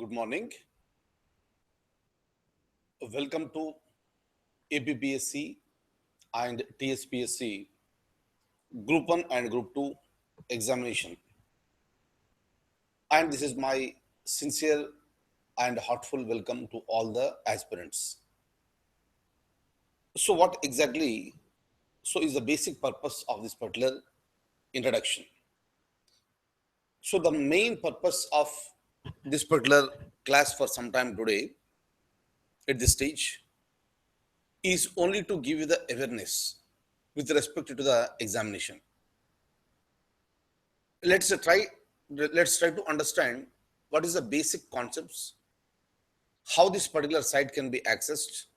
Good morning. Welcome to APPSC and TSPSC Group 1 and Group 2 examination. And this is my sincere and heartful welcome to all the aspirants. So what exactly is the basic purpose of this particular introduction? So the main purpose of this particular class for some time today at this stage is only to give you the awareness with respect to the examination. Let's try to understand what is the basic concepts, how this particular site can be accessed.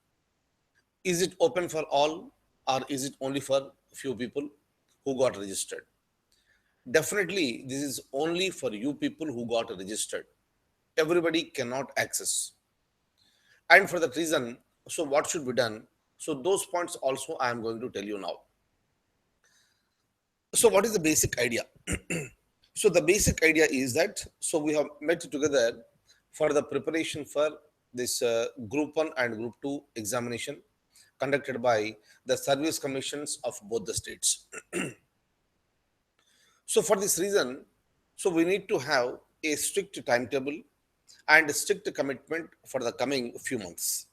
Is it open for all or is it only for few people who got registered? Definitely, this is only for you people who got registered. Everybody cannot access. And for that reason, so what should be done? So those points also I am going to tell you now. So what is the basic idea? So the basic idea is that, so we have met together for the preparation for this Group 1 and Group 2 examination conducted by the service commissions of both the states. So for this reason, so we need to have a strict timetable and a strict commitment for the coming few months.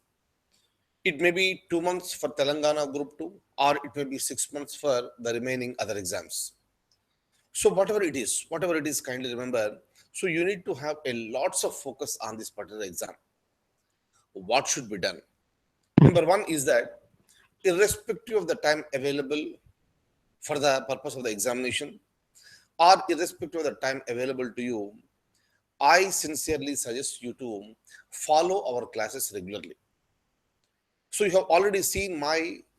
It may be 2 months for Telangana Group 2 or it may be 6 months for the remaining other exams. So whatever it is, kindly remember, so you need to have a lots of focus on this particular exam. What should be done? Number one is that irrespective of the time available for the purpose of the examination or irrespective of the time available to you, I sincerely suggest you to follow our classes regularly. So you have already seen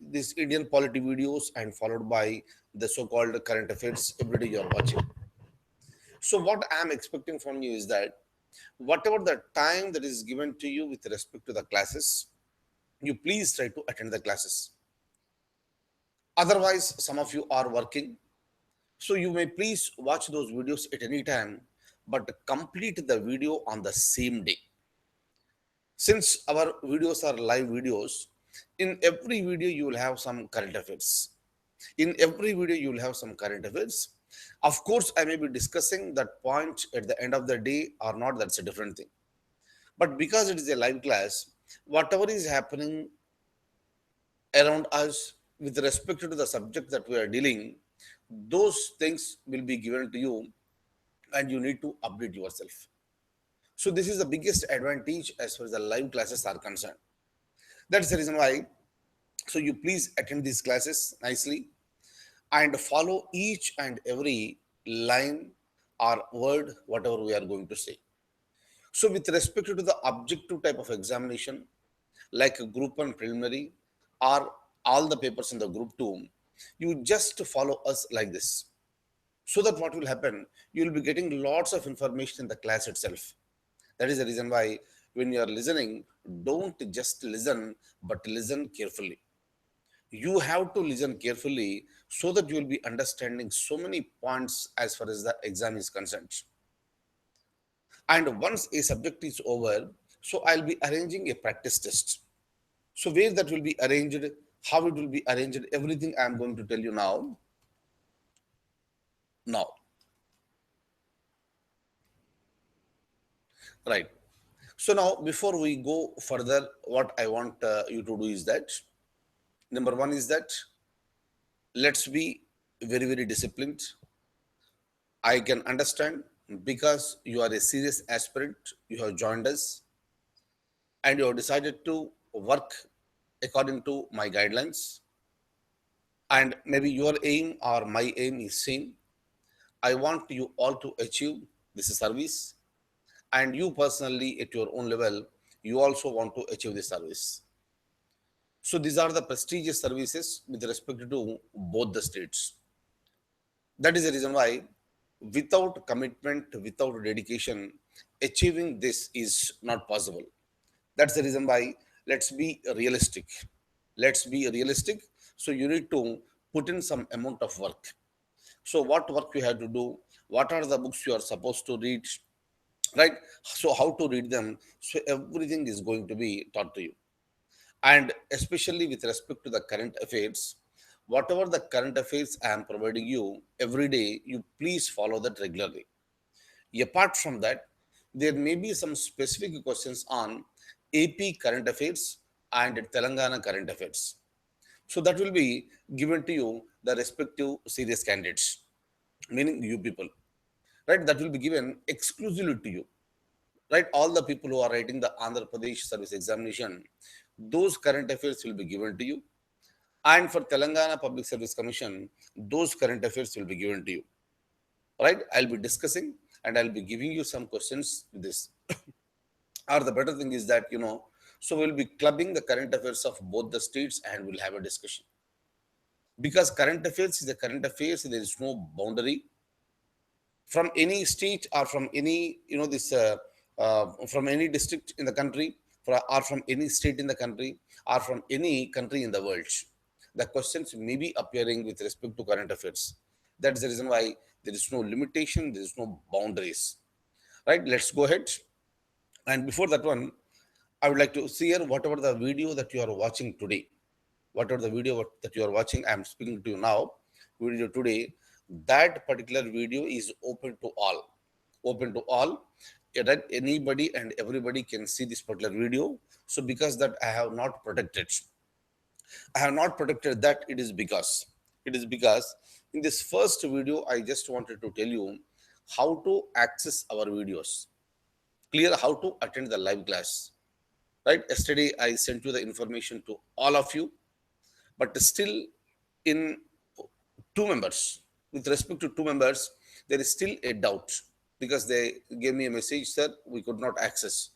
this Indian polity videos and followed by the so-called current affairs every day you are watching. So what I am expecting from you is that whatever the time that is given to you with respect to the classes, you please try to attend the classes. Otherwise, some of you are working, so you may please watch those videos at any time, but complete the video on the same day. Since our videos are live videos, in every video you will have some current affairs. In every video you will have some current affairs. Of course, I may be discussing that point at the end of the day or not, that's a different thing. But because it is a live class, whatever is happening around us with respect to the subject that we are dealing, those things will be given to you and you need to update yourself. So this is the biggest advantage as far as the live classes are concerned. That's the reason why, so you please attend these classes nicely and follow each and every line or word, whatever we are going to say. So with respect to the objective type of examination, like a Group 1 preliminary or all the papers in the Group 2, you just follow us like this. So that what will happen, you will be getting lots of information in the class itself. That is the reason why when you are listening, don't just listen, but listen carefully. You have to listen carefully so that you will be understanding so many points as far as the exam is concerned. And once a subject is over, so I'll be arranging a practice test. So where that will be arranged, how it will be arranged, everything I am going to tell you now. Right. So now, before we go further, what I want you to do is that, number one is that, let's be very, very disciplined. I can understand because you are a serious aspirant, you have joined us and you have decided to work according to my guidelines. And maybe your aim or my aim is same. I want you all to achieve this service, and you personally at your own level, you also want to achieve this service. So these are the prestigious services with respect to both the states. That is the reason why without commitment, without dedication, achieving this is not possible. That's the reason why let's be realistic. Let's be realistic. So you need to put in some amount of work. So what work you have to do? What are the books you are supposed to read? right? So how to read them? So everything is going to be taught to you, and especially with respect to the current affairs, whatever the current affairs I am providing you every day, you please follow that regularly. Apart from that, there may be some specific questions on AP current affairs and Telangana current affairs. So that will be given to you, the respective serious candidates, meaning you people, right? That will be given exclusively to you, right? All the people who are writing the Andhra Pradesh service examination, those current affairs will be given to you. And for Telangana Public Service Commission, those current affairs will be given to you, right? I'll be discussing and I'll be giving you some questions with this. Or the better thing is that, so we'll be clubbing the current affairs of both the states and we'll have a discussion. Because current affairs is the current affairs, there is no boundary from any state or from any, from any district in the country, or from any state in the country, or from any country in the world. The questions may be appearing with respect to current affairs. That's the reason why there is no limitation, there is no boundaries. Right? Let's go ahead. And before that one, I would like to share whatever the video that you are watching today. Whatever the video that you are watching, I am speaking to you now, video today, that particular video is open to all. Open to all. That anybody and everybody can see this particular video. So because that I have not protected. I have not protected that, it is because in this first video, I just wanted to tell you how to access our videos. Clear how to attend the live class. Right? Yesterday I sent you the information to all of you, but still in two members, with respect to two members, there is still a doubt because they gave me a message, sir, we could not access.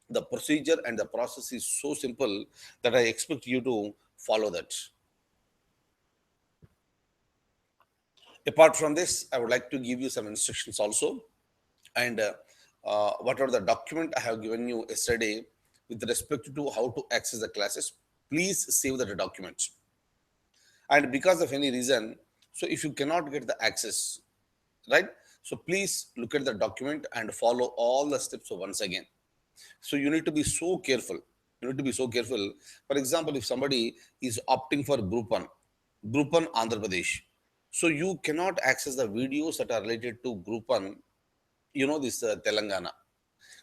The procedure and the process is so simple that I expect you to follow that. Apart from this, I would like to give you some instructions also. And what are the document I have given you yesterday with respect to how to access the classes, please save that document. And because of any reason, so if you cannot get the access, right, so please look at the document and follow all the steps once again. So you need to be so careful. You need to be so careful. For example, if somebody is opting for Group 1 Andhra Pradesh, so you cannot access the videos that are related to Group 1, this Telangana.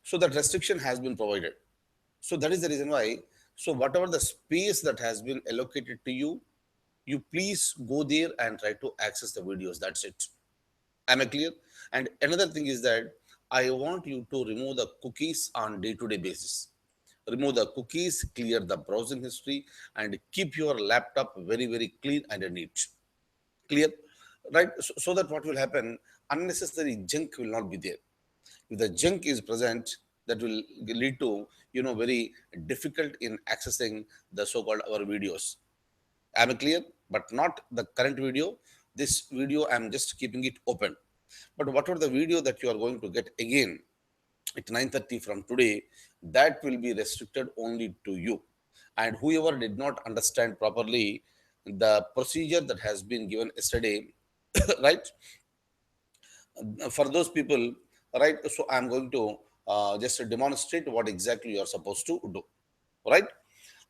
So that restriction has been provided. So that is the reason why. So whatever the space that has been allocated to you, you please go there and try to access the videos. That's it. Am I clear? And another thing is that I want you to remove the cookies on day-to-day basis. Remove the cookies, clear the browsing history, and keep your laptop very, very clean and neat. Clear? Right? So that what will happen, unnecessary junk will not be there. If the junk is present, that will lead to, very difficult in accessing the so-called our videos. Am I clear? But not the current video. This video, I'm just keeping it open. But whatever the video that you are going to get again at 9:30 from today, that will be restricted only to you. And whoever did not understand properly the procedure that has been given yesterday, right? For those people, right? So I'm going to just demonstrate what exactly you are supposed to do, right?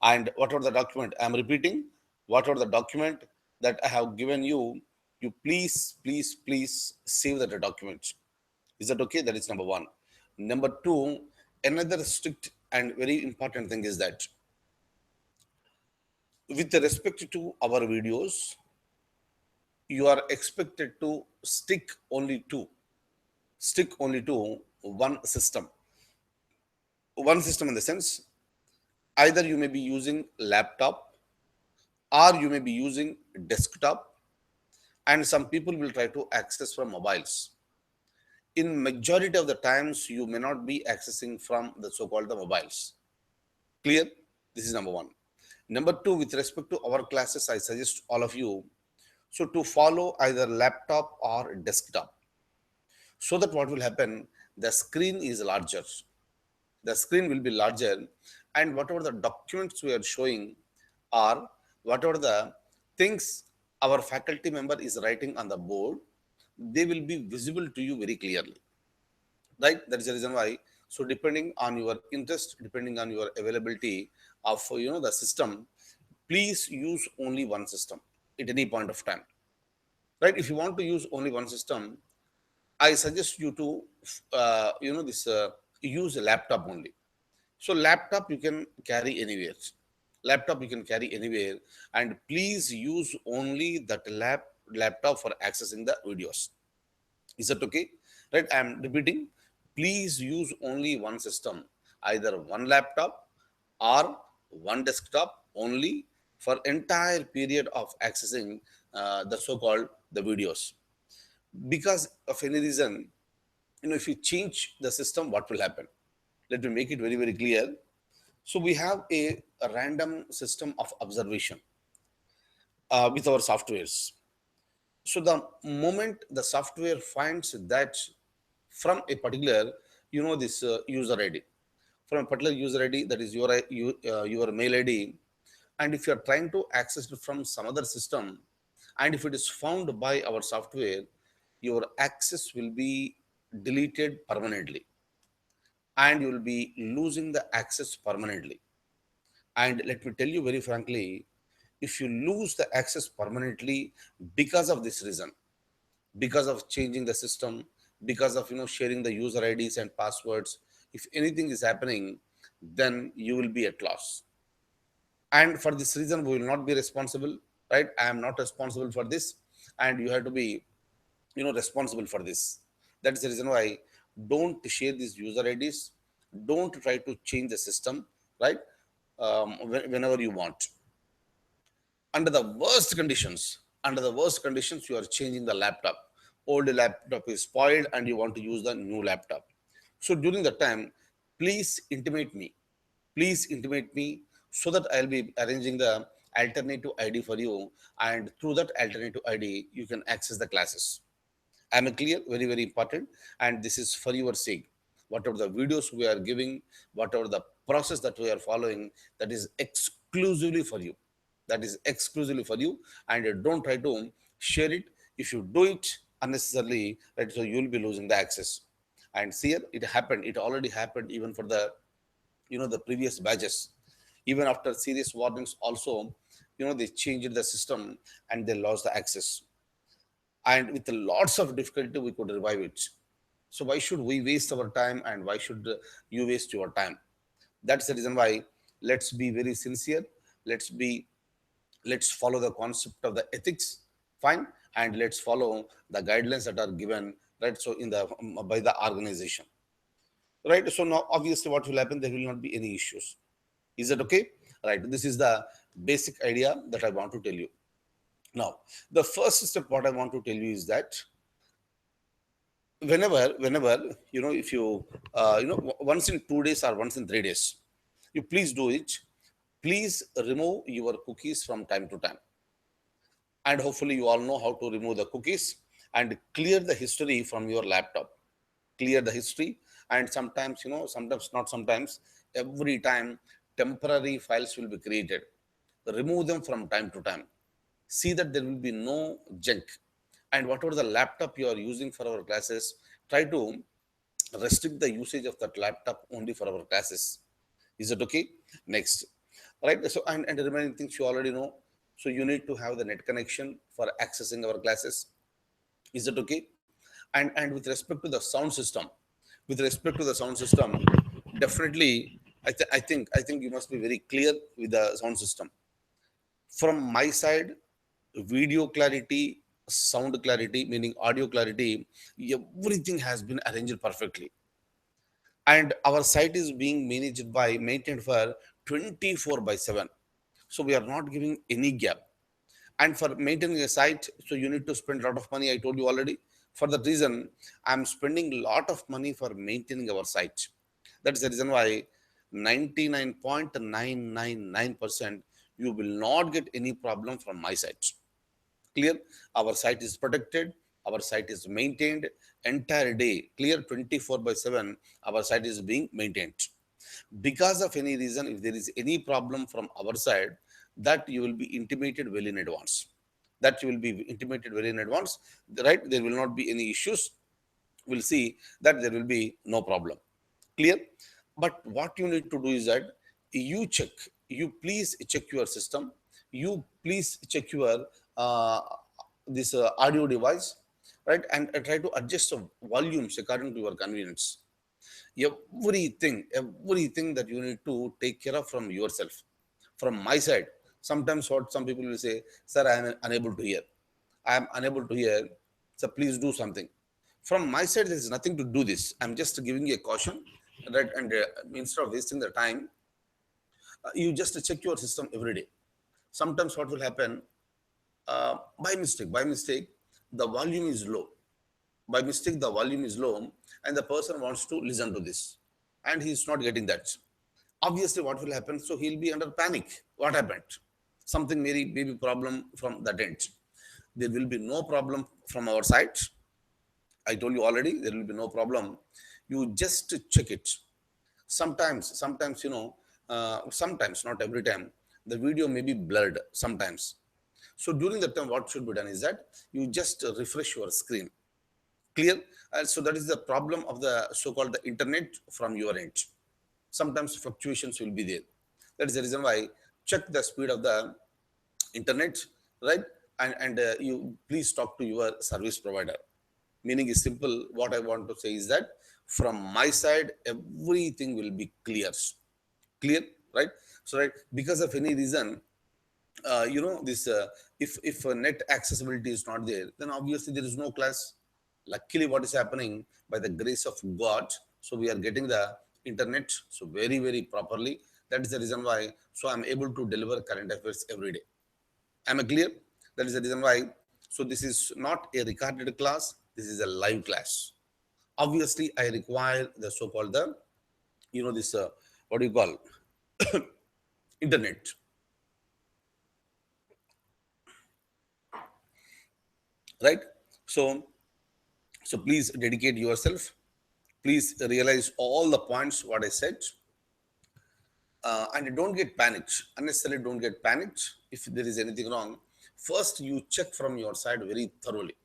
And what are the document? I'm repeating, what are the document that I have given you? You please, please, please save that document. Is that okay? That is number one. Number two, another strict and very important thing is that with respect to our videos, you are expected to stick only to one system. One system in the sense, either you may be using laptop or you may be using desktop, and some people will try to access from mobiles. In majority of the times, you may not be accessing from the so-called the mobiles. Clear? This is number one. Number two, with respect to our classes, I suggest all of you so to follow either laptop or desktop, so that what will happen, the screen is larger. The screen will be larger, and whatever the documents we are showing, or whatever the things our faculty member is writing on the board, they will be visible to you very clearly. right? That is the reason why. So depending on your interest, depending on your availability of the system, please use only one system at any point of time, right? If you want to use only one system, I suggest you to this use a laptop only. So laptop you can carry anywhere. Laptop you can carry anywhere, and please use only that laptop for accessing the videos. Is that okay? Right? I am repeating. Please use only one system, either one laptop or one desktop only for entire period of accessing the so-called the videos. Because of any reason, if you change the system, what will happen? Let me make it very, very clear. So we have a random system of observation with our softwares. So the moment the software finds that from a particular, this user ID, from a particular user ID, that is your mail ID, and if you are trying to access it from some other system, and if it is found by our software, your access will be deleted permanently, and you will be losing the access permanently. And let me tell you very frankly, if you lose the access permanently because of this reason, because of changing the system, because of sharing the user IDs and passwords, if anything is happening, then you will be at loss. And for this reason, we will not be responsible, right? I am not responsible for this, and you have to be responsible for this. That is the reason why don't share these user IDs, don't try to change the system, right? Whenever you want. Under the worst conditions, you are changing the laptop. Old laptop is spoiled and you want to use the new laptop. So during the time, please intimate me. Please intimate me so that I'll be arranging the alternative ID for you, and through that alternative ID, you can access the classes. Am I clear? Very, very important. And this is for your sake. Whatever the videos we are giving, whatever the process that we are following, that is exclusively for you. That is exclusively for you. And don't try to share it. If you do it unnecessarily, right, so you will be losing the access. And see, here, it happened. It already happened even for the the previous batches. Even after serious warnings, also, they changed the system and they lost the access, and with lots of difficulty we could revive it. So why should we waste our time, and why should you waste your time? That's the reason why, let's be very sincere. Let's be let's follow the concept of the ethics, fine, and let's follow the guidelines that are given, right, so in the by the organization, right? So now obviously what will happen, there will not be any issues. Is that okay? Right, this is the basic idea that I want to tell you. Now, the first step what I want to tell you is that whenever if you once in 2 days or once in 3 days, you please do it. Please remove your cookies from time to time, and hopefully you all know how to remove the cookies, and clear the history from your laptop. Clear the history. And sometimes, sometimes, not sometimes, every time, temporary files will be created. Remove them from time to time. See that there will be no junk. And whatever the laptop you are using for our classes, try to restrict the usage of that laptop only for our classes. Is it okay? Next, right? So, and the remaining things you already know. So you need to have the net connection for accessing our classes. Is it okay? And with respect to the sound system, definitely, I think you must be very clear with the sound system. From my side, video clarity, sound clarity, meaning audio clarity, everything has been arranged perfectly. And our site is being maintained for 24 by 7. So we are not giving any gap. And for maintaining a site, so you need to spend a lot of money, I told you already. For that reason, I'm spending a lot of money for maintaining our site. That is the reason why 99.999% you will not get any problem from my site. Clear? Our site is protected, our site is maintained entire day. Clear? 24 by 7, our site is being maintained. Because of any reason, if there is any problem from our side, that you will be intimated well in advance. That you will be intimated well in advance, right? There will not be any issues. we'll see that there will be no problem. Clear? But what you need to do is that you check, you please check your system, you please check your uh, this audio device, right? And try to adjust the volumes according to your convenience. Everything that you need to take care of from yourself. From my side, sometimes what some people will say, sir, I am unable to hear, I am unable to hear, so please do something. From my side, there is nothing to do this, I'm just giving you a caution, right? And instead of wasting the time, you just check your system every day. Sometimes what will happen, by mistake the volume is low, by mistake the volume is low, and the person wants to listen to this, and he's not getting that. Obviously what will happen, so he'll be under panic. What happened? Something maybe problem from that end. There will be no problem from our side. I told you already, there will be no problem. You just check it. Sometimes sometimes, not every time, the video may be blurred sometimes. So during that time, what should be done is that you just refresh your screen. Clear? So that is the problem of the so-called the internet from your end. Sometimes fluctuations will be there. That is the reason why check the speed of the internet, right? And you please talk to your service provider. Meaning is simple. What I want to say is that from my side, everything will be clear, right? So, right, because of any reason, this if net accessibility is not there, then obviously there is no class. Luckily, what is happening, by the grace of God, so we are getting the internet so very properly. That is the reason why, so I'm able to deliver current affairs every day. Am I clear? That is the reason why. So this is not a recorded class, this is a live class. Obviously I require the so-called the, this what do you call, internet, right? So so please dedicate yourself, please realize all the points what I said, and don't get panicked. Unnecessarily don't get panicked. If there is anything wrong, first you check from your side very thoroughly.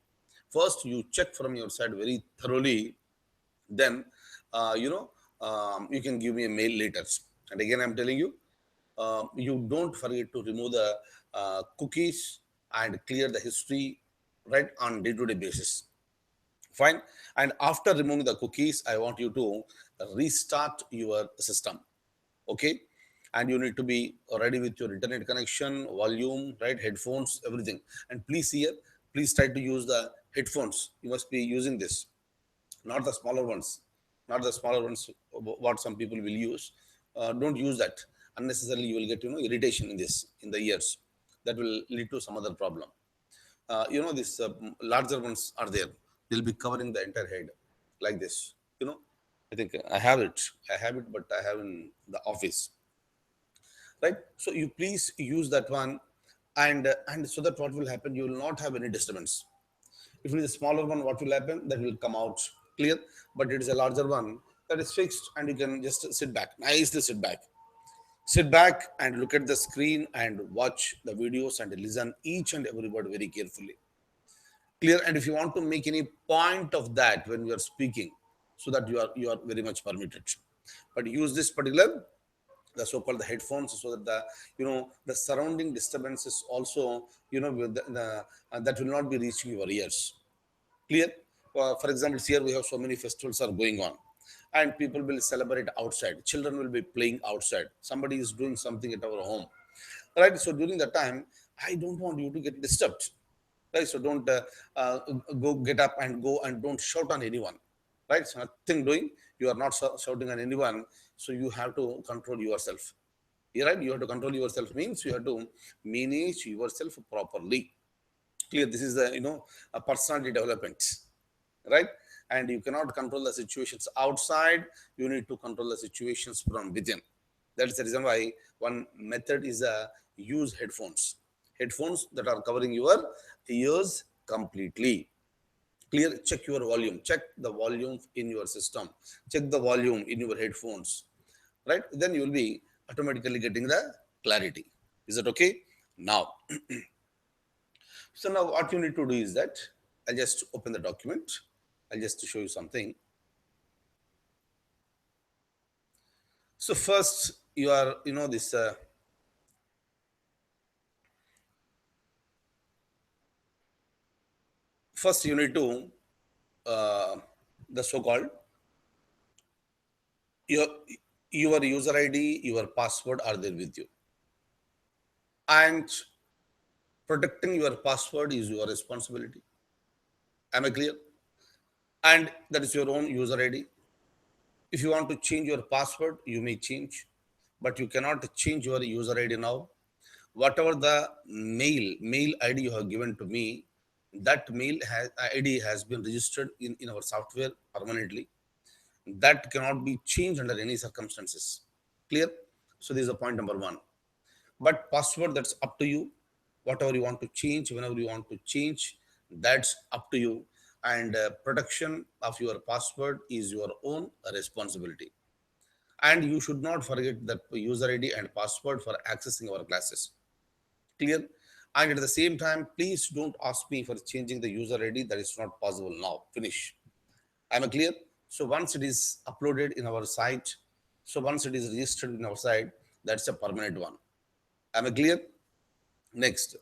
First you check from your side very thoroughly. Then you can give me a mail later. And again, I'm telling you, you don't forget to remove the cookies and clear the history, right, on day-to-day basis. Fine. And after removing the cookies, I want you to restart your system. Okay. And you need to be ready with your internet connection, volume, right, headphones, everything. And please here, please try to use the headphones. You must be using this, not the smaller ones, not the smaller ones what some people will use. Don't use that unnecessarily. You will get irritation in this, in the ears. That will lead to some other problem. These larger ones are there, they'll be covering the entire head like this. you know I think I have it, but I have in the office, right? So you please use that one. And so that what will happen, you will not have any disturbance. If it is a smaller one, what will happen, that will come out clear. But it is a larger one, that is fixed, and you can just sit back, nicely sit back and look at the screen and watch the videos and listen each and every word very carefully. Clear? And if you want to make any point of that when you are speaking, so that you are very much permitted. But use this particular, the so-called the headphones, so that the surrounding disturbances also, with that will not be reaching your ears. Clear? For example, here we have so many festivals are going on, and people will celebrate outside. Children will be playing outside. Somebody is doing something at our home, right? So during that time, I don't want you to get disturbed, right? So don't uh, go get up and go and don't shout on anyone, right? So nothing doing. You are not shouting on anyone, so you have to control yourself. Yeah, right? You have to control yourself means you have to manage yourself properly. Clear? This is the a personality development, right? And you cannot control the situations outside, you need to control the situations from within. That's the reason why one method is use headphones that are covering your ears completely. Clear? Check your volume, check the volume in your system, check the volume in your headphones, right? Then you will be automatically getting the clarity. Is that okay? Now, so now what you need to do is that I'll just open the document. I'll just show you something. So first, you are, this. First, you need to uh, the so-called your your user ID, your password are there with you, and protecting your password is your responsibility. Am I clear? And that is your own user ID. If you want to change your password, you may change, but you cannot change your user ID now. Whatever the mail ID you have given to me, that ID has been registered in our software permanently. That cannot be changed under any circumstances. Clear? So this is a point number one. But password, that's up to you. Whatever you want to change, whenever you want to change, that's up to you. And protection of your password is your own responsibility. And you should not forget that user ID and password for accessing our classes. Clear? And at the same time, please don't ask me for changing the user ID. That is not possible now. Finish. Am I clear? So once it is uploaded in our site, so once it is registered in our site, that's a permanent one. Am I clear? Next.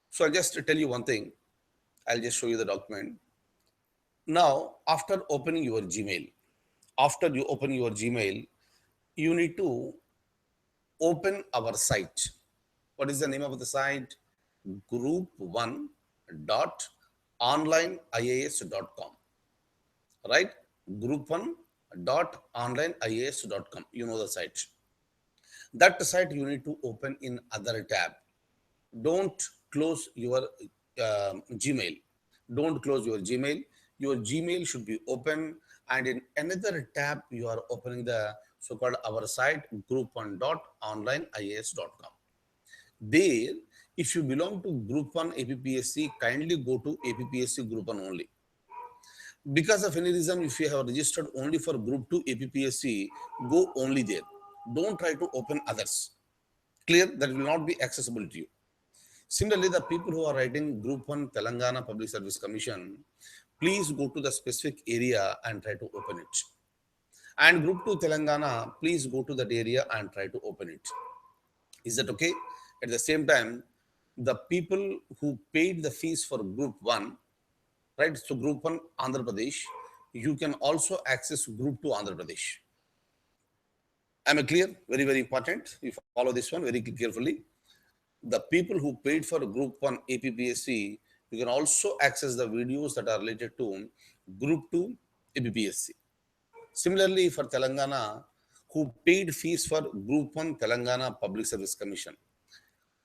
So I'll just tell you one thing. I'll just show you the document. Now, after opening your Gmail, after you open your Gmail, you need to open our site. What is the name of the site? Group1 dot onlineias.com. Right? Group1 dot onlineias.com. You know the site. That site you need to open in other tab. Don't close your Gmail. Don't close your Gmail. Your Gmail should be open, and in another tab you are opening the so-called our site group1 dot onlineias.com. There, if you belong to group 1 APPSC, kindly go to APPSC group 1 only. Because of any reason, if you have registered only for group 2 APPSC, go only there. Don't try to open others. Clear? That will not be accessible to you. Similarly, the people who are writing Group 1 Telangana Public Service Commission, please go to the specific area and try to open it. And Group 2 Telangana, please go to that area and try to open it. Is that okay? At the same time, the people who paid the fees for Group 1, right? So Group 1 Andhra Pradesh, you can also access Group 2 Andhra Pradesh. Am I clear? Very, very important. You follow this one very carefully. The people who paid for Group 1 APPSC, you can also access the videos that are related to Group 2 APPSC. Similarly, for Telangana, who paid fees for Group 1 Telangana Public Service Commission,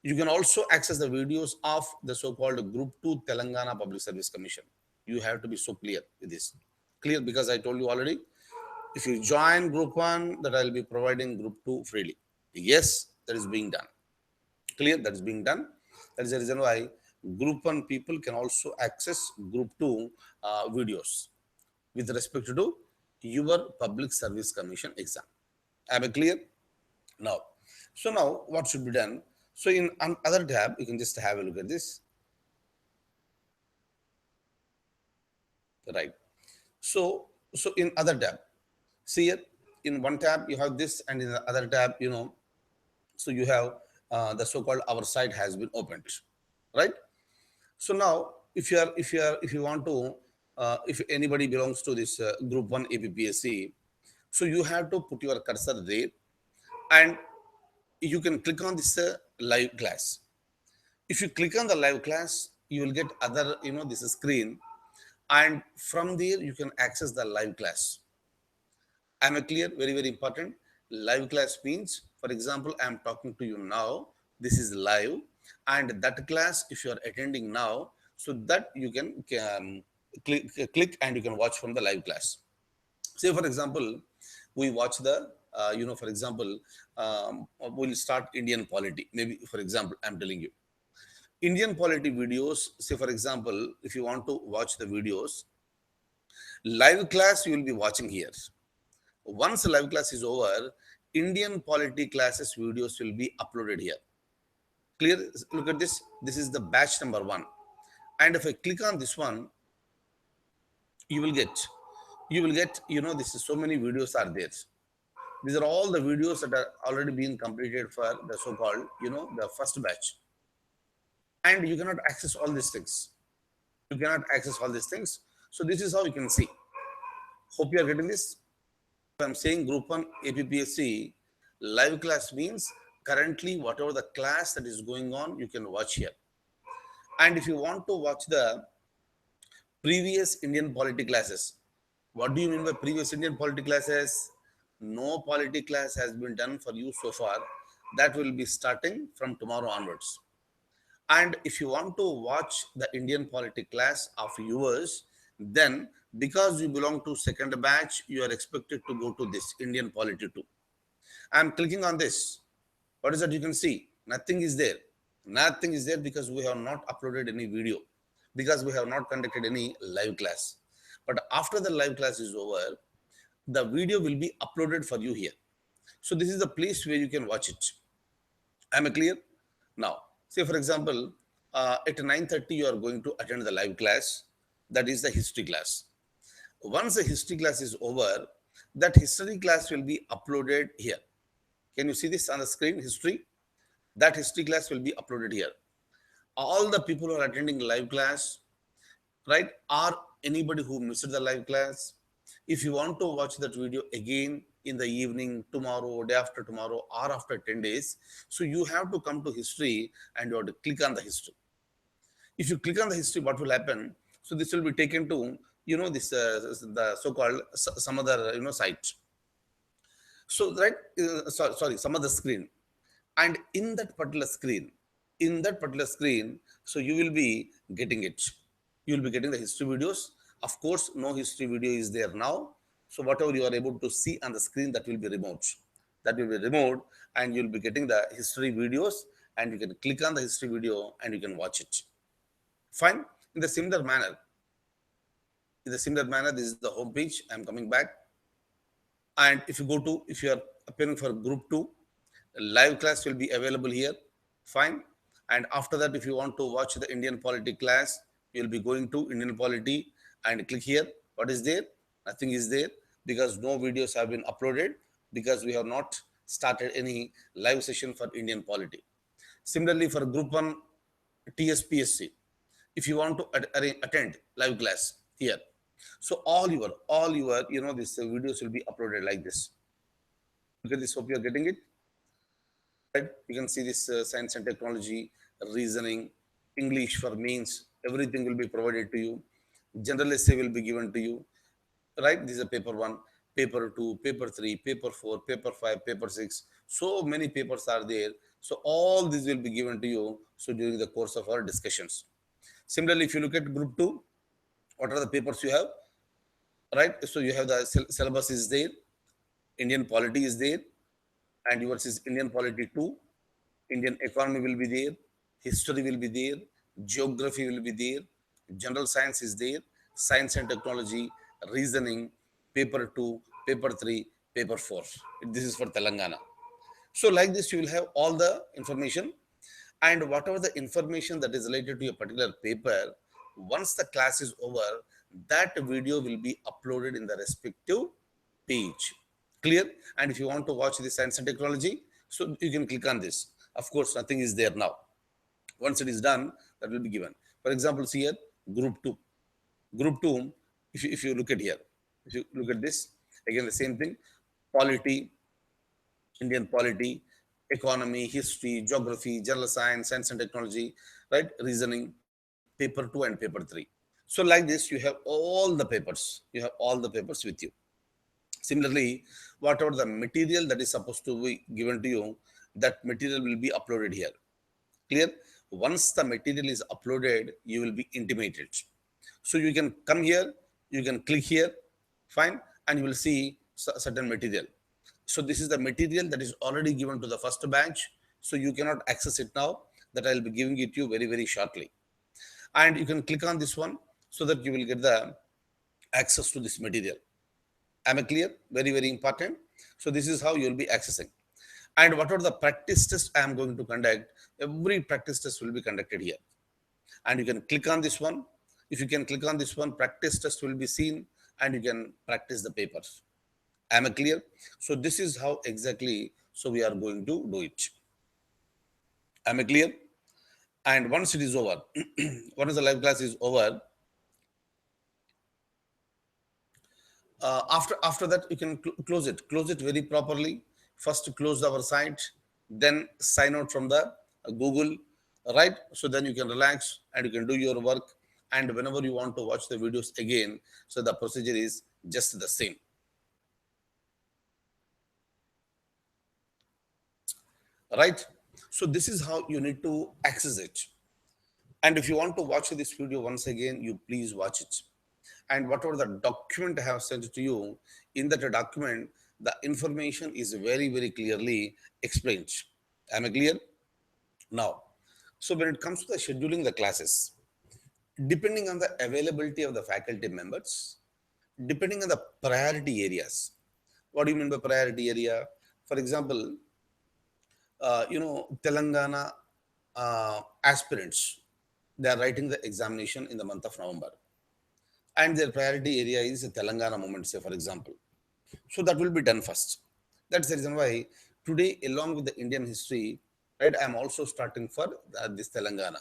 you can also access the videos of the so-called Group 2 Telangana Public Service Commission. You have to be so clear with this. Clear, because I told you already, if you join Group 1, that I'll be providing Group 2 freely. Yes, that is being done. Clear, that is being done. That is the reason why Group 1 people can also access Group 2 videos with respect to your Public Service Commission exam. Am I clear? Now, so now what should be done? So in other tab, you can just have a look at this. Right. So in other tab, see here, in one tab you have this, and in the other tab, so you have the so-called our site has been opened, right? So now, if you want to, if anybody belongs to this Group 1 APPSC, so you have to put your cursor there, and you can click on this live class. If you click on the live class, you will get other, this screen, and from there you can access the live class. Am I clear? Very, very important. Live class means, for example, I am talking to you now. This is live, and that class, if you are attending now, so that you can click and you can watch from the live class. Say, for example, we watch the, for example, we'll start Indian polity. Maybe, for example, I'm telling you. Indian polity videos, say, for example, if you want to watch the videos, live class you will be watching here. Once the live class is over, Indian polity classes videos will be uploaded here. Clear? Look at this. This is the batch number 1. And if I click on this one, you will get, this is so many videos are there. These are all the videos that are already being completed for the so-called, the first batch. And you cannot access all these things. You cannot access all these things. So this is how you can see. Hope you are getting this. I'm saying group 1 APPSC live class means currently whatever the class that is going on, you can watch here. And if you want to watch the previous Indian polity classes, what do you mean by previous Indian polity classes? No polity class has been done for you so far. That will be starting from tomorrow onwards. And if you want to watch the Indian polity class of yours, then because you belong to second batch, you are expected to go to this Indian polity too. I'm clicking on this. What is that you can see? Nothing is there. Nothing is there because we have not uploaded any video, because we have not conducted any live class. But after the live class is over, the video will be uploaded for you here. So this is the place where you can watch it. Am I clear? Now, say for example, at 9:30 you are going to attend the live class. That is the history class. Once the history class is over, that history class will be uploaded here. Can you see this on the screen? History. That history class will be uploaded here. All the people who are attending live class, right, or anybody who missed the live class, if you want to watch that video again in the evening, tomorrow, day after tomorrow, or after 10 days, so you have to come to history and you have to click on the history. If you click on the history, what will happen? So this will be taken to, this the so-called some other, site. So, right, sorry, some other screen. And in that particular screen, so you will be getting it. You will be getting the history videos. Of course, no history video is there now. So whatever you are able to see on the screen, that will be removed. That will be removed, and you'll be getting the history videos, and you can click on the history video and you can watch it. Fine. In the similar manner, this is the home page. I'm coming back. And if you are appearing for group 2, live class will be available here. Fine. And after that, if you want to watch the Indian polity class, you'll be going to Indian polity and click here. What is there? Nothing is there because no videos have been uploaded, because we have not started any live session for Indian polity. Similarly, for group 1 TSPSC, if you want to attend live class here, so all your this videos will be uploaded like this. Look at this. Hope you are getting it. Right? You can see this science and technology, reasoning, English for means, everything will be provided to you. General essay will be given to you. Right? This is a paper 1, paper 2, paper 3, paper 4, paper 5, paper 6. So many papers are there. So all these will be given to you. So during the course of our discussions. Similarly, if you look at group 2, what are the papers you have? Right? So you have the syllabus is there, Indian polity is there, and yours is Indian polity 2, Indian economy will be there, history will be there, geography will be there, general science is there, science and technology, reasoning, paper 2, paper 3, paper 4. This is for Telangana. So like this, you will have all the information, and whatever the information that is related to a particular paper, once the class is over, that video will be uploaded in the respective page. Clear? And if you want to watch the science and technology, so you can click on this. Of course, nothing is there now. Once it is done, that will be given. For example, see here, group 2. Group 2, if you look at here, if you look at this, again the same thing, polity, Indian polity, economy, history, geography, general science, science and technology, right? Reasoning, paper 2 and paper 3. So like this, you have all the papers. You have all the papers with you. Similarly, whatever the material that is supposed to be given to you, that material will be uploaded here. Clear? Once the material is uploaded, you will be intimated. So you can come here, you can click here, fine, and you will see certain material. So this is the material that is already given to the first batch. So you cannot access it now. That I will be giving it to you very, very shortly. And you can click on this one so that you will get the access to this material. Am I clear? Very, very important. So this is how you will be accessing. And what are the practice tests I am going to conduct? Every practice test will be conducted here. And you can click on this one If you can click on this one, practice test will be seen and you can practice the papers. Am I clear? So this is how exactly so we are going to do it. Am I clear? And once it is over, once the live class is over, after that you can close it very properly. First close our site, then sign out from the Google, right? So then you can relax and you can do your work, and whenever you want to watch the videos again, so the procedure is just the same, right? So this is how you need to access it. And if you want to watch this video once again, you please watch it. And whatever the document I have sent to you, in that document, the information is very, very clearly explained. Am I clear? Now, so when it comes to the scheduling the classes, depending on the availability of the faculty members, depending on the priority areas. What do you mean by priority area? For example, Telangana aspirants, they are writing the examination in the month of November, and their priority area is Telangana movement, say for example. So that will be done first. That's the reason why today, along with the Indian history, right, I'm also starting for this Telangana.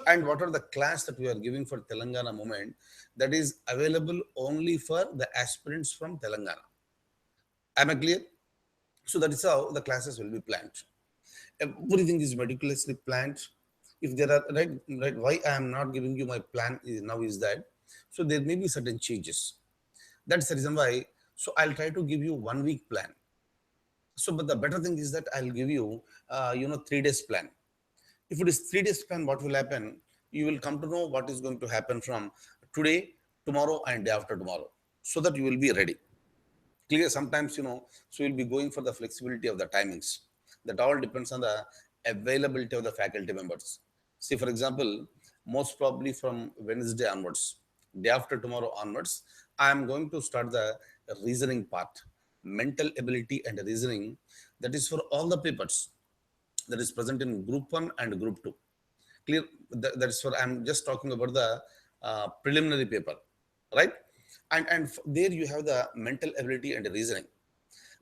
And what are the class that we are giving for Telangana movement, that is available only for the aspirants from Telangana. Am I clear? So that is how the classes will be planned. Everything is meticulously planned. If there are right, why I am not giving you my plan is now is that, so there may be certain changes. That's the reason why. So I'll try to give you 1 week plan. So, but the better thing is that I'll give you, 3 days plan. If it is 3 days plan, what will happen? You will come to know what is going to happen from today, tomorrow, and day after tomorrow, so that you will be ready. Clear? Sometimes, so you'll be going for the flexibility of the timings. That all depends on the availability of the faculty members. See, for example, most probably from Wednesday onwards, day after tomorrow onwards, I am going to start the reasoning part, mental ability and reasoning. That is for all the papers that is present in group 1 and group 2. Clear? That is for, I'm just talking about the preliminary paper, right? And there you have the mental ability and reasoning,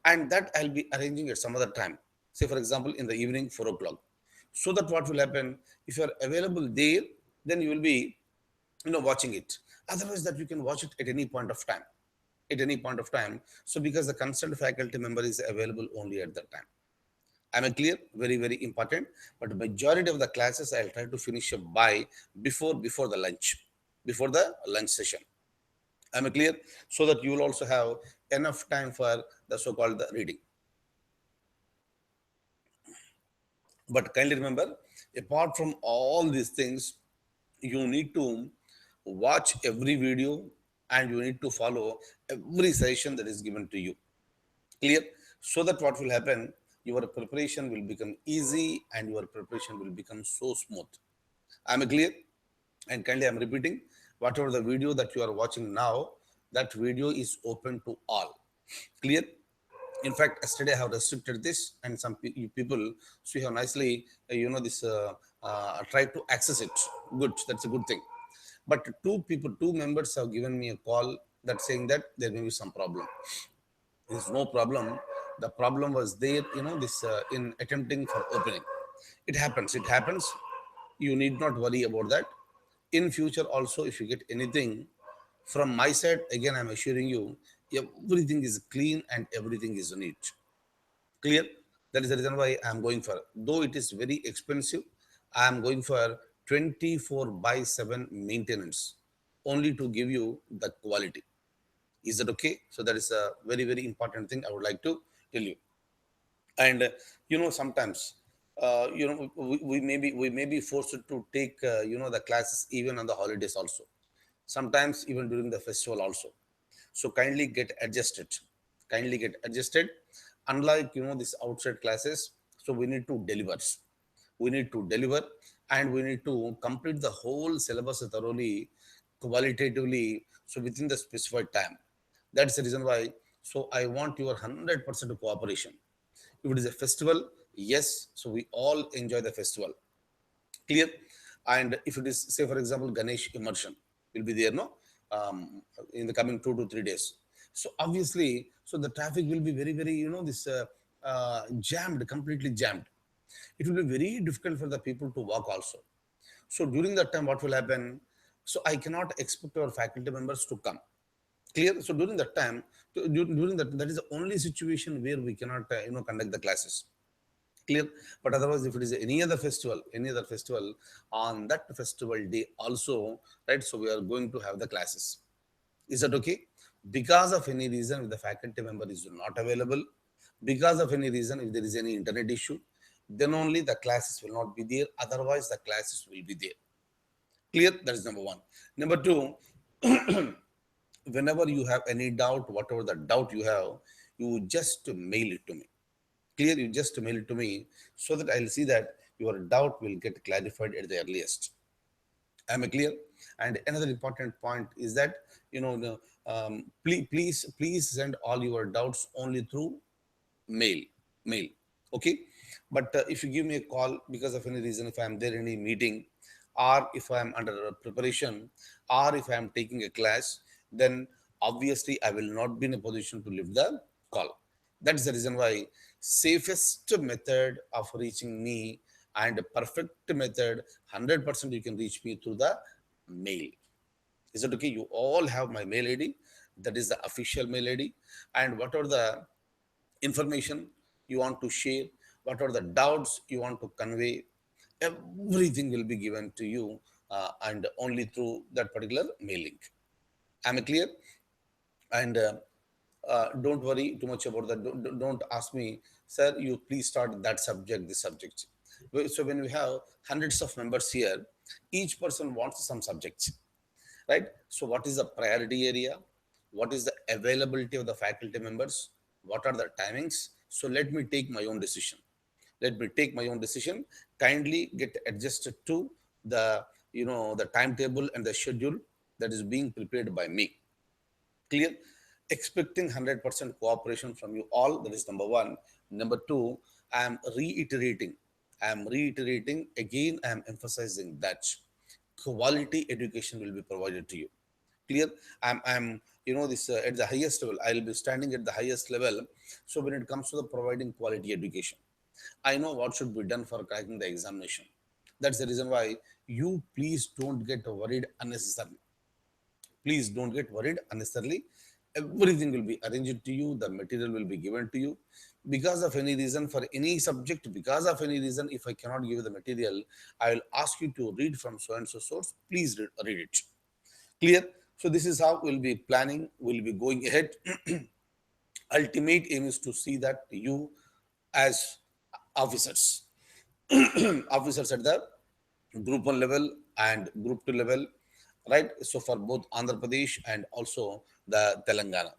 and that I'll be arranging at some other time, say for example in the evening 4 o'clock, so that what will happen, if you are available there, then you will be watching it. Otherwise, that you can watch it at any point of time, at any point of time. So because the concerned faculty member is available only at that time. Am I clear? Very, very important. But majority of the classes I'll try to finish up by before the lunch, before the lunch session. Am I clear? So that you will also have enough time for the so-called the reading. But kindly remember, apart from all these things, you need to watch every video and you need to follow every session that is given to you. Clear? So that what will happen, your preparation will become easy and your preparation will become so smooth. Am I clear? And kindly, I'm repeating, whatever the video that you are watching now, that video is open to all. Clear? In fact, yesterday I have restricted this, and some people, so you have nicely, tried to access it. Good, that's a good thing. But two members have given me a call that saying that there may be some problem. There's no problem. The problem was there, this in attempting for opening. It happens. It happens. You need not worry about that. In future also, if you get anything from my side, again, I'm assuring you, everything is clean and everything is neat. Clear? That is the reason why I'm going for, though it is very expensive, I'm going for 24 by 7 maintenance only to give you the quality. Is that okay? So that is a very, very important thing I would like to tell you. And sometimes we may be forced to take the classes even on the holidays also, sometimes even during the festival also. So kindly get adjusted. Unlike this outside classes, so we need to deliver and we need to complete the whole syllabus thoroughly, qualitatively, so within the specified time. That's the reason why, so I want your 100% cooperation. If it is a festival, yes, so we all enjoy the festival. Clear? And if it is, say for example, Ganesh immersion, will be there, no, in the coming 2 to 3 days. So obviously, so the traffic will be very, very, this jammed, completely jammed. It will be very difficult for the people to walk also. So during that time, what will happen? So I cannot expect our faculty members to come. Clear? So during that time, during that is the only situation where we cannot, conduct the classes. Clear? But otherwise, if it is any other festival, on that festival day also, right? So we are going to have the classes. Is that okay? Because of any reason, if the faculty member is not available, because of any reason, if there is any internet issue, then only the classes will not be there. Otherwise, the classes will be there. Clear? That is number one. Number two, whenever you have any doubt, whatever the doubt you have, you just mail it to me. Clear? You just mail it to me so that I'll see that your doubt will get clarified at the earliest. Am I clear? And another important point is that, please send all your doubts only through mail. Mail. Okay. But if you give me a call because of any reason, if I'm there in any meeting, or if I'm under a preparation, or if I'm taking a class, then obviously I will not be in a position to lift the call. That's the reason why safest method of reaching me and perfect method, 100% you can reach me through the mail. Is it okay? You all have my mail ID. That is the official mail ID. And whatever the information you want to share, what are the doubts you want to convey, everything will be given to you, and only through that particular mail link. Am I clear? And don't worry too much about that. Don't ask me, sir, you please start that subject, this subject. So when we have hundreds of members here, each person wants some subjects, right? So what is the priority area? What is the availability of the faculty members? What are the timings? So let me take my own decision. Let me take my own decision. Kindly get adjusted to the, the timetable and the schedule that is being prepared by me. Clear? Expecting 100% cooperation from you all. That is number one. Number two, I am reiterating again, I am emphasizing that quality education will be provided to you. Clear? I'm this at the highest level. I'll be standing at the highest level. So when it comes to the providing quality education, I know what should be done for cracking the examination. That's the reason why you please don't get worried unnecessarily. Please don't get worried unnecessarily. Everything will be arranged to you. The material will be given to you. Because of any reason, for any subject, because of any reason, if I cannot give you the material, I will ask you to read from so and so source. Please read it. Clear? So this is how we'll be planning. We'll be going ahead. Ultimate aim is to see that you, as officers, officers at the group 1 level and group 2 level, right? So for both Andhra Pradesh and also the Telangana.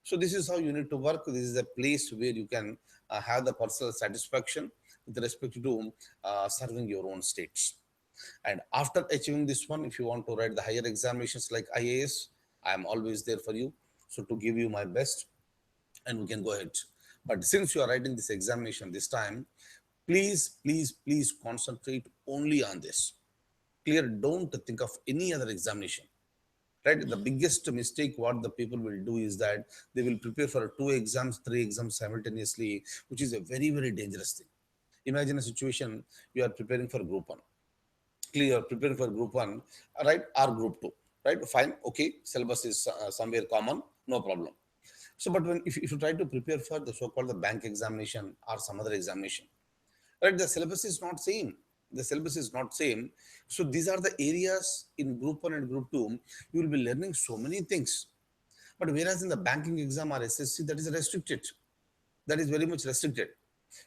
So this is how you need to work. This is a place where you can have the personal satisfaction with respect to serving your own states. And after achieving this one, if you want to write the higher examinations like IAS, I am always there for you. So to give you my best, and we can go ahead. But since you are writing this examination this time, please concentrate only on this. Clear? Don't think of any other examination. Right? The biggest mistake what the people will do is that they will prepare for 2 exams, 3 exams simultaneously, which is a very, very dangerous thing. Imagine a situation you are preparing for group one. Clear? Preparing for group one, right? Or group two, right? Fine, okay. Syllabus is somewhere common, no problem. So, but if you try to prepare for the so-called the bank examination or some other examination, right? The syllabus is not same. The syllabus is not same. So these are the areas in group one and group two. You will be learning so many things. But whereas in the banking exam or SSC, that is restricted. That is very much restricted.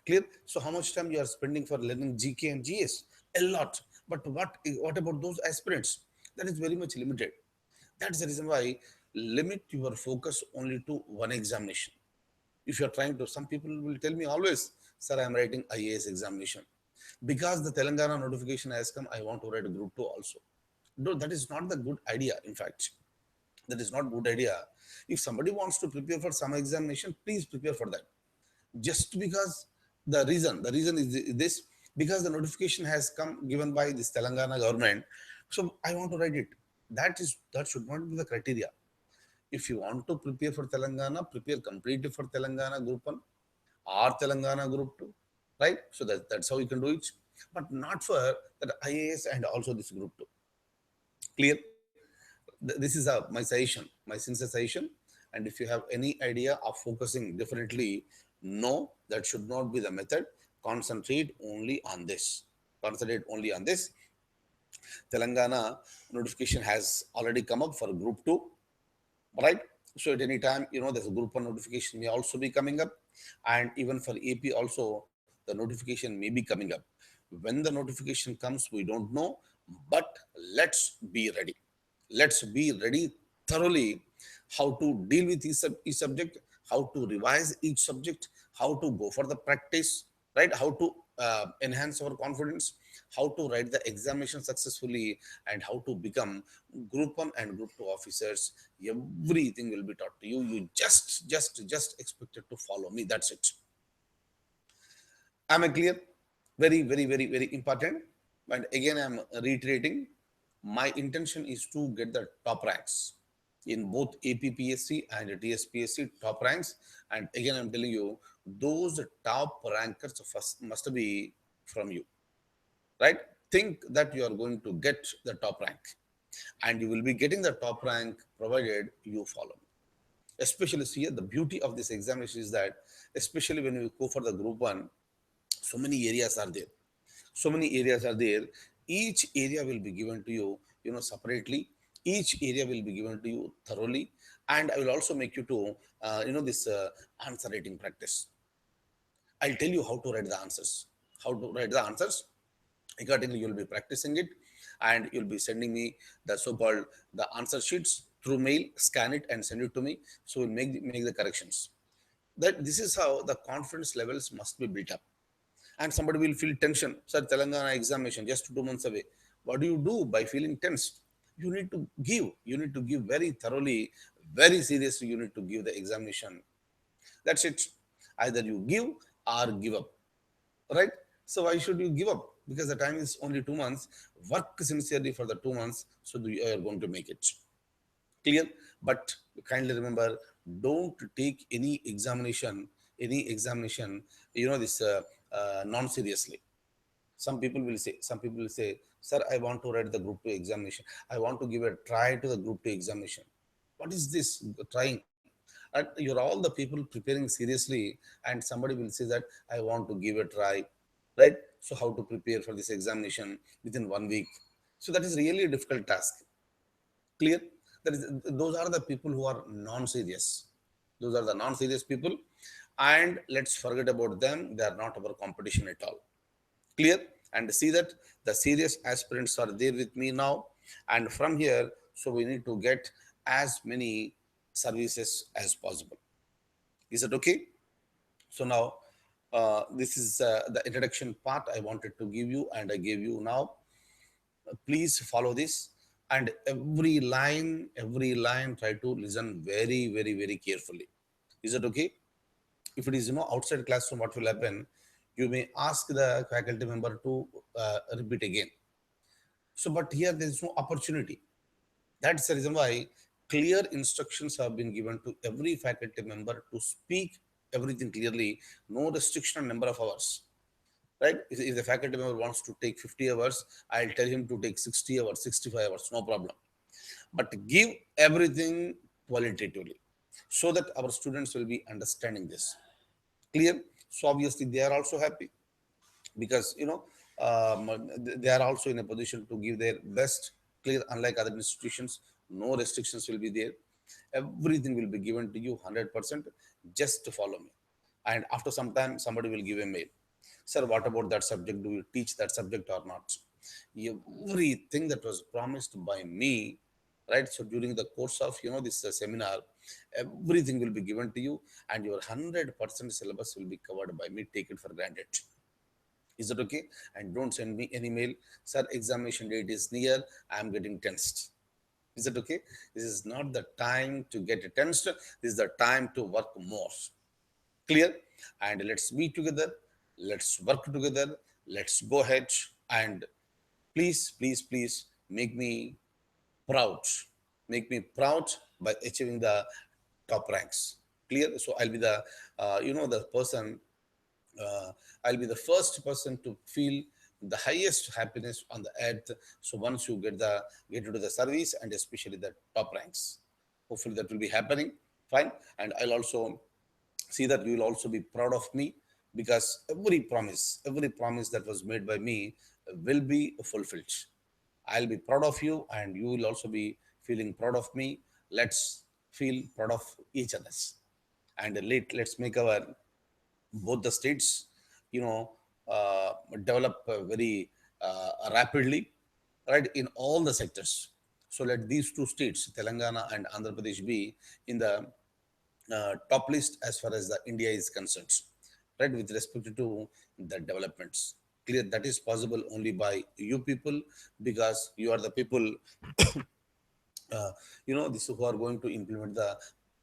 Clear? So how much time you are spending for learning GK and GS? A lot. But what about those aspirants? That is very much limited. That's the reason why limit your focus only to one examination. If you're trying to, some people will tell me always, sir, I'm writing IAS examination. Because the Telangana notification has come, I want to write a group 2 also. No, that is not the good idea, in fact. That is not good idea. If somebody wants to prepare for some examination, please prepare for that. Just because the reason is this, because the notification has come given by this Telangana government. So I want to write it. That should not be the criteria. If you want to prepare for Telangana, prepare completely for Telangana Group 1 or Telangana Group 2, right? So that's how you can do it, but not for that IAS and also this Group 2. Clear? This is my suggestion, my sincere suggestion. And if you have any idea of focusing differently, no, that should not be the method. Concentrate only on this. Concentrate only on this. Telangana notification has already come up for Group 2, right? So at any time, there's a Group 1 notification may also be coming up. And even for AP also, the notification may be coming up. When the notification comes, we don't know, but let's be ready. Let's be ready thoroughly how to deal with each subject, how to revise each subject, how to go for the practice, right? How to enhance our confidence, how to write the examination successfully, and how to become Group 1 and Group 2 officers. Everything will be taught to you. You just expected to follow me. That's it. Am I clear? Very, very, very, very important. And again, I'm reiterating, my intention is to get the top ranks in both APPSC and TSPSC top ranks. And again, I'm telling you, those top rankers first must be from you, right? Think that you are going to get the top rank, and you will be getting the top rank provided you follow. Especially see, the beauty of this examination is that, especially when you go for the Group 1, so many areas are there. So many areas are there. Each area will be given to you, separately. Each area will be given to you thoroughly. And I will also make you to, this answer writing practice. I'll tell you how to write the answers. How to write the answers. Accordingly, you'll be practicing it, and you'll be sending me the so-called the answer sheets through mail. Scan it and send it to me. So we'll make the corrections. That this is how the confidence levels must be built up. And somebody will feel tension. Sir, Telangana examination just 2 months away. What do you do by feeling tense? You need to give. You need to give very thoroughly, very seriously. You need to give the examination. That's it. Either you give or give up, right? So why should you give up? Because the time is only 2 months. Work sincerely for the 2 months, so you are going to make it. Clear? But kindly remember, don't take any examination, this non-seriously. Some people will say, sir, I want to write the Group 2 examination. I want to give a try to the Group 2 examination. What is this trying? And you're all the people preparing seriously, and somebody will say that I want to give a try, right? So how to prepare for this examination within 1 week? So that is really a difficult task. Clear? That is, those are the people who are non-serious. Those are the non-serious people, and let's forget about them. They are not our competition at all. Clear? And see that the serious aspirants are there with me now, and from here, so we need to get as many services as possible. Is it okay? So now, this is the introduction part I wanted to give you, and I gave you now. Please follow this, and every line, try to listen very, very, very carefully. Is it okay? If it is, outside classroom, what will happen? You may ask the faculty member to repeat again. So, but here there is no opportunity. That's the reason why clear instructions have been given to every faculty member to speak everything clearly. No restriction on number of hours. Right? If the faculty member wants to take 50 hours, I'll tell him to take 60 hours, 65 hours, no problem. But give everything qualitatively so that our students will be understanding this. Clear? So obviously they are also happy, because they are also in a position to give their best. Clear? Unlike other institutions, no restrictions will be there. Everything will be given to you 100%. Just to follow me, and after some time somebody will give a mail. Sir, what about that subject? Do you teach that subject or not? Everything that was promised by me, right? So during the course of this seminar, everything will be given to you, and your 100% syllabus will be covered by me. Take it for granted. Is that okay? And don't send me any mail. Sir, examination date is near. I am getting tensed. Is it okay? This is not the time to get tensed. This is the time to work more. Clear? And let's be together. Let's work together. Let's go ahead, and please, please, please make me proud. Make me proud by achieving the top ranks. Clear? So I'll be the, the person, uh, I'll be the first person to feel the highest happiness on the earth. So once you get into the service and especially the top ranks, hopefully that will be happening. Fine. And I'll also see that you will also be proud of me, because every promise that was made by me will be fulfilled. I'll be proud of you and you will also be feeling proud of me. Let's feel proud of each other, and let's make our both the states, you know, develop very rapidly, right, in all the sectors. So let these two states, Telangana and Andhra Pradesh, be in the top list as far as the India is concerned, right, with respect to the developments. Clear? That is possible only by you people, because you are the people, this who are going to implement the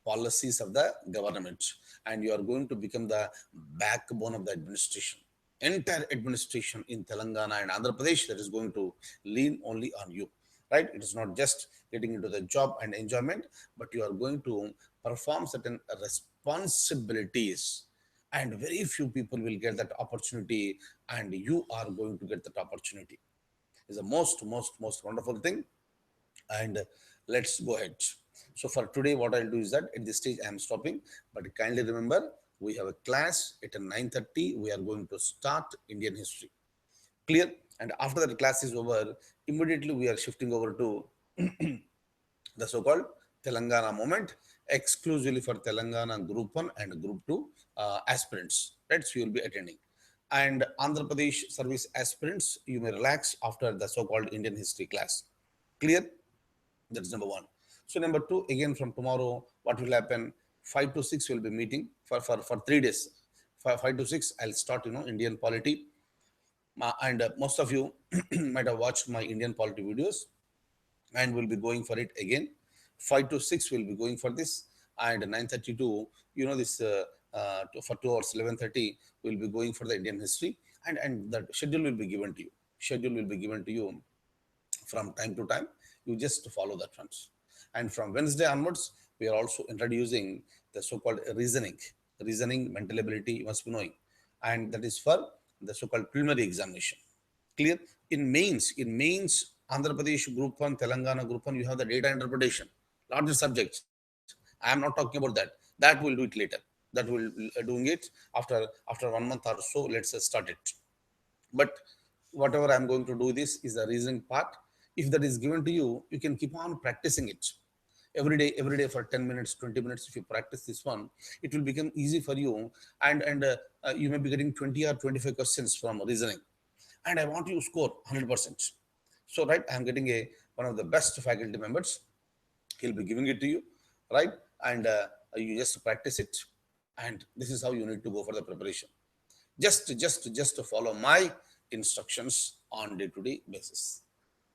policies of the government, and you are going to become the backbone of the administration. Entire administration in Telangana and Andhra Pradesh, that is going to lean only on you, right? It is not just getting into the job and enjoyment, but you are going to perform certain responsibilities, and very few people will get that opportunity, and you are going to get that opportunity. Is the most wonderful thing. And let's go ahead. So for today, what I'll do is that at this stage I am stopping, but kindly remember, we have a class at 9:30. We are going to start Indian history. Clear? And after that class is over, immediately we are shifting over to the so-called Telangana moment, exclusively for Telangana Group 1 and Group 2 aspirants. Right? So you will be attending. And Andhra Pradesh service aspirants, you may relax after the so-called Indian history class. Clear? That's number one. So number two, again from tomorrow, what will happen? 5 to 6 will be meeting for 3 days. Five to six, I'll start, Indian polity. And most of you might have watched my Indian polity videos, and we'll be going for it again. 5 to 6 will be going for this, and 9:32, this for 2 hours, 11:30, we'll be going for the Indian history, and the schedule will be given to you. Schedule will be given to you from time to time. You just follow that ones. And from Wednesday onwards, we are also introducing the so-called reasoning, mental ability, you must be knowing, and that is for the so-called preliminary examination. Clear? In mains, Andhra Pradesh Group 1, Telangana Group 1, you have the data interpretation, larger subjects. I am not talking about that. That we'll do it later. That we'll doing it after 1 month or so. Let's start it. But whatever I'm going to do, this is the reasoning part. If that is given to you, you can keep on practicing it every day for 10 minutes, 20 minutes. If you practice this one, it will become easy for you. And you may be getting 20 or 25 questions from reasoning, and I want you to score 100%. So right, I'm getting a one of the best faculty members. He'll be giving it to you, right? And you just practice it, and this is how you need to go for the preparation. Just to follow my instructions on day-to-day basis.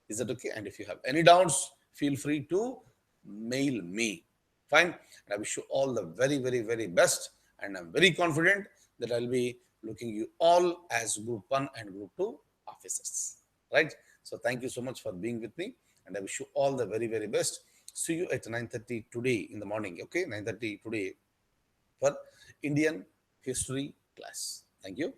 Is that okay? And if you have any doubts, feel free to mail me. Fine. And I wish you all the very, very, very best. And I'm very confident that I'll be looking you all as Group 1 and Group 2 officers. Right? So thank you so much for being with me. And I wish you all the very, very best. See you at 9:30 today in the morning. Okay? 9:30 today for Indian history class. Thank you.